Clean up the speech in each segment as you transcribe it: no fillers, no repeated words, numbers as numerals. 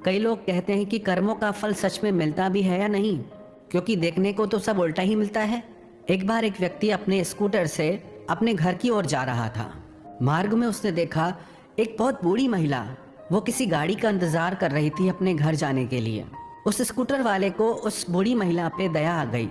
कई लोग कहते हैं कि कर्मों का फल सच में मिलता भी है या नहीं, क्योंकि देखने को तो सब उल्टा ही मिलता है। एक बार एक व्यक्ति अपने स्कूटर से अपने घर की ओर जा रहा था। मार्ग में उसने देखा एक बहुत बूढ़ी महिला, वो किसी गाड़ी का इंतजार कर रही थी अपने घर जाने के लिए। उस स्कूटर वाले को उस बूढ़ी महिला पे दया आ गई।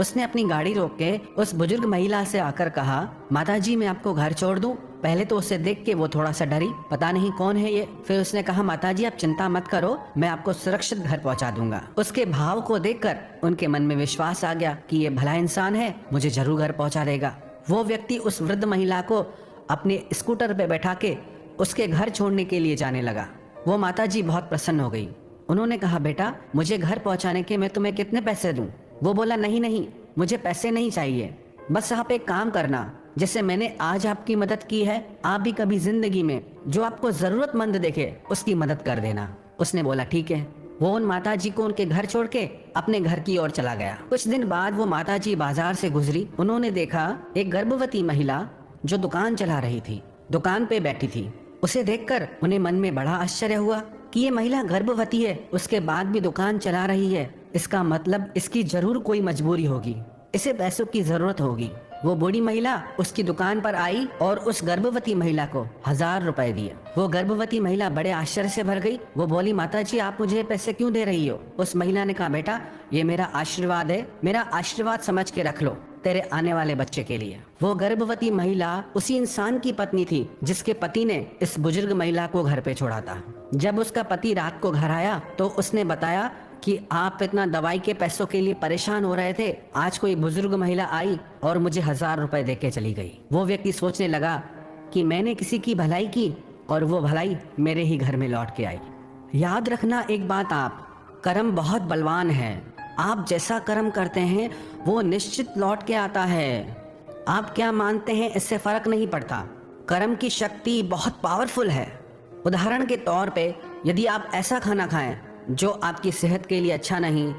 उसने अपनी गाड़ी रोक के उस बुजुर्ग महिला से आकर कहा, माताजी मैं आपको घर छोड़ दूं। पहले तो उसे देख के वो थोड़ा सा डरी, पता नहीं कौन है ये। फिर उसने कहा, माताजी आप चिंता मत करो, मैं आपको सुरक्षित घर पहुंचा दूंगा। उसके भाव को देखकर उनके मन में विश्वास आ गया कि ये भला इंसान है, मुझे जरूर घर पहुंचा देगा। वो व्यक्ति उस वृद्ध महिला को अपने स्कूटर पे बैठा के उसके घर छोड़ने के लिए जाने लगा। वो माताजी बहुत प्रसन्न हो गई। उन्होंने कहा, बेटा मुझे घर पहुंचाने के मैं तुम्हें कितने पैसे दूं? वो बोला, नहीं नहीं, मुझे पैसे नहीं चाहिए, बस आप एक काम करना, जैसे मैंने आज आपकी मदद की है, आप भी कभी जिंदगी में जो आपको जरूरतमंद देखे उसकी मदद कर देना। उसने बोला ठीक है। वो उन माताजी को उनके घर छोड़ के अपने घर की ओर चला गया। कुछ दिन बाद वो माताजी बाजार से गुजरी। उन्होंने देखा एक गर्भवती महिला जो दुकान चला रही थी, दुकान पे बैठी थी। उसे देखकर उन्हें मन में बड़ा आश्चर्य हुआ कि ये महिला गर्भवती है, उसके बाद भी दुकान चला रही है। इसका मतलब इसकी जरूर कोई मजबूरी होगी, इसे पैसों की जरूरत होगी। वो बूढ़ी महिला उसकी दुकान पर आई और उस गर्भवती महिला को 1000 रुपए दिए। वो गर्भवती महिला बड़े आश्चर्य से भर गई। वो बोली, माताजी आप मुझे पैसे क्यों दे रही हो? उस महिला ने कहा, बेटा ये मेरा आशीर्वाद है, मेरा आशीर्वाद समझ के रख लो तेरे आने वाले बच्चे के लिए। वो गर्भवती महिला उसी इंसान की पत्नी थी जिसके पति ने इस बुजुर्ग महिला को घर पे छोड़ा था। जब उसका पति रात को घर आया तो उसने बताया कि आप इतना दवाई के पैसों के लिए परेशान हो रहे थे, आज कोई बुजुर्ग महिला आई और मुझे 1000 रुपए देके चली गई। वो व्यक्ति सोचने लगा कि मैंने किसी की भलाई की और वो भलाई मेरे ही घर में लौट के आई। याद रखना एक बात, आप कर्म बहुत बलवान है। आप जैसा कर्म करते हैं वो निश्चित लौट के आता है। आप क्या मानते हैं इससे फर्क नहीं पड़ता। कर्म की शक्ति बहुत पावरफुल है। उदाहरण के तौर पे यदि आप ऐसा खाना खाएं जो आपकी सेहत के लिए अच्छा नहीं,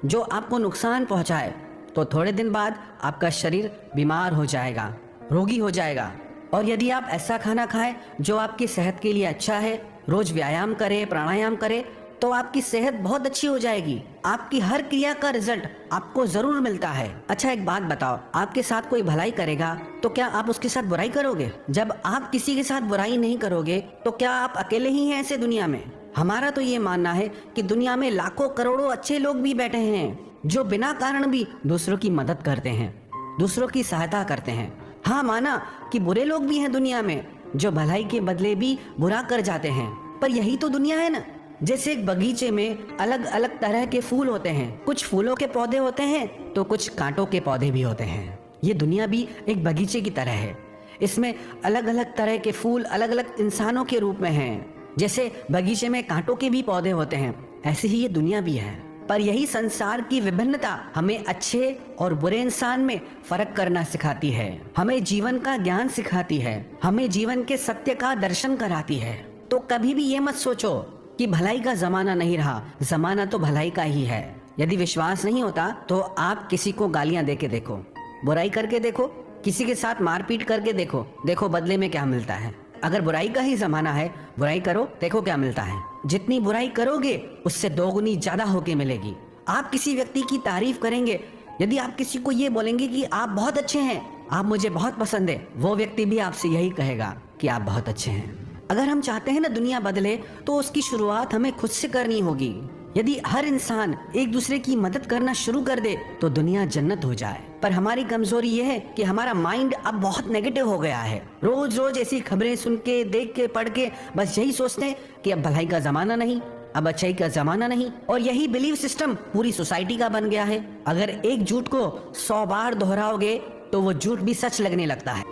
जो आपको नुकसान पहुंचाए, तो थोड़े दिन बाद आपका शरीर बीमार हो जाएगा, रोगी हो जाएगा। और यदि आप ऐसा खाना खाएं जो आपकी सेहत के लिए अच्छा है, रोज व्यायाम करें, प्राणायाम करें, तो आपकी सेहत बहुत अच्छी हो जाएगी। आपकी हर क्रिया का रिजल्ट आपको जरूर मिलता है। अच्छा एक बात बताओ, आपके साथ कोई भलाई करेगा तो क्या आप उसके साथ बुराई करोगे? जब आप किसी के साथ बुराई नहीं करोगे तो क्या आप अकेले ही हैं ऐसे दुनिया में? हमारा तो ये मानना है कि दुनिया में लाखों करोड़ों अच्छे लोग भी बैठे हैं जो बिना कारण भी दूसरों की मदद करते हैं, दूसरों की सहायता करते हैं। हाँ, माना कि बुरे लोग भी हैं दुनिया में जो भलाई के बदले भी बुरा कर जाते हैं, पर यही तो दुनिया है ना। जैसे एक बगीचे में अलग अलग तरह के फूल होते हैं, कुछ फूलों के पौधे होते हैं तो कुछ कांटों के पौधे भी होते हैं। ये दुनिया भी एक बगीचे की तरह है। इसमें अलग अलग तरह के फूल अलग अलग इंसानों के रूप में हैं। जैसे बगीचे में कांटों के भी पौधे होते हैं, ऐसे ही ये दुनिया भी है। पर यही संसार की विभिन्नता हमें अच्छे और बुरे इंसान में फर्क करना सिखाती है, हमें जीवन का ज्ञान सिखाती है, हमें जीवन के सत्य का दर्शन कराती है। तो कभी भी ये मत सोचो कि भलाई का जमाना नहीं रहा, जमाना तो भलाई का ही है। यदि विश्वास नहीं होता तो आप किसी को गालियां दे के देखो, बुराई करके देखो, किसी के साथ मारपीट करके देखो, देखो बदले में क्या मिलता है। अगर बुराई का ही जमाना है, बुराई करो, देखो क्या मिलता है। जितनी बुराई करोगे उससे दोगुनी ज्यादा होके मिलेगी। आप किसी व्यक्ति की तारीफ करेंगे, यदि आप किसी को ये बोलेंगे कि आप बहुत अच्छे हैं, आप मुझे बहुत पसंद है, वो व्यक्ति भी आपसे यही कहेगा कि आप बहुत अच्छे हैं। अगर हम चाहते हैं ना दुनिया बदले, तो उसकी शुरुआत हमें खुद से करनी होगी। यदि हर इंसान एक दूसरे की मदद करना शुरू कर दे तो दुनिया जन्नत हो जाए। पर हमारी कमजोरी यह है कि हमारा माइंड अब बहुत नेगेटिव हो गया है। रोज रोज ऐसी खबरें सुन के, देख के, पढ़ के बस यही सोचते हैं कि अब भलाई का जमाना नहीं, अब अच्छाई का जमाना नहीं। और यही बिलीव सिस्टम पूरी सोसाइटी का बन गया है। अगर एक झूठ को 100 बार दोहराओगे तो वो झूठ भी सच लगने लगता है।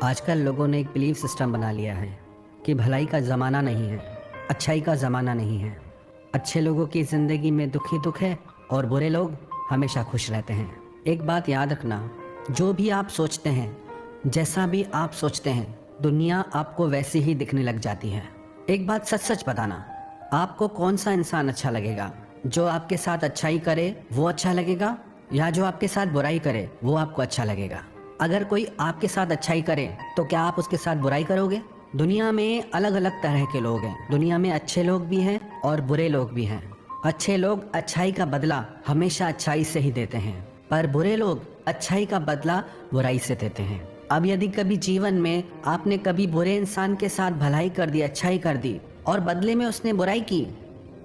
आजकल लोगों ने एक बिलीव सिस्टम बना लिया है कि भलाई का जमाना नहीं है, अच्छाई का जमाना नहीं है। अच्छे लोगों की जिंदगी में दुख ही दुख है और बुरे लोग हमेशा खुश रहते हैं। एक बात याद रखना, जो भी आप सोचते हैं, जैसा भी आप सोचते हैं, दुनिया आपको वैसे ही दिखने लग जाती है। एक बात सच सच बताना, आपको कौन सा इंसान अच्छा लगेगा? जो आपके साथ अच्छाई करे वो अच्छा लगेगा, या जो आपके साथ बुराई करे वो आपको अच्छा लगेगा? अगर कोई आपके साथ अच्छाई करे तो क्या आप उसके साथ बुराई करोगे? दुनिया में अलग अलग तरह के लोग हैं। दुनिया में अच्छे लोग भी हैं और बुरे लोग भी हैं। अच्छे लोग अच्छाई का बदला हमेशा अच्छाई से ही देते हैं, पर बुरे लोग अच्छाई का बदला बुराई से देते हैं। अब यदि कभी जीवन में आपने कभी बुरे इंसान के साथ भलाई कर दी, अच्छाई कर दी और बदले में उसने बुराई की,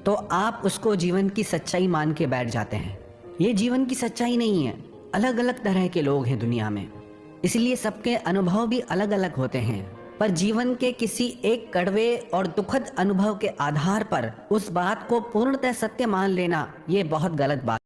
तो आप उसको जीवन की सच्चाई मान के बैठ जाते हैं। ये जीवन की सच्चाई नहीं है। अलग अलग तरह के लोग हैं दुनिया में, इसलिए सबके अनुभव भी अलग अलग होते हैं। पर जीवन के किसी एक कड़वे और दुखद अनुभव के आधार पर उस बात को पूर्णतः सत्य मान लेना, ये बहुत गलत बात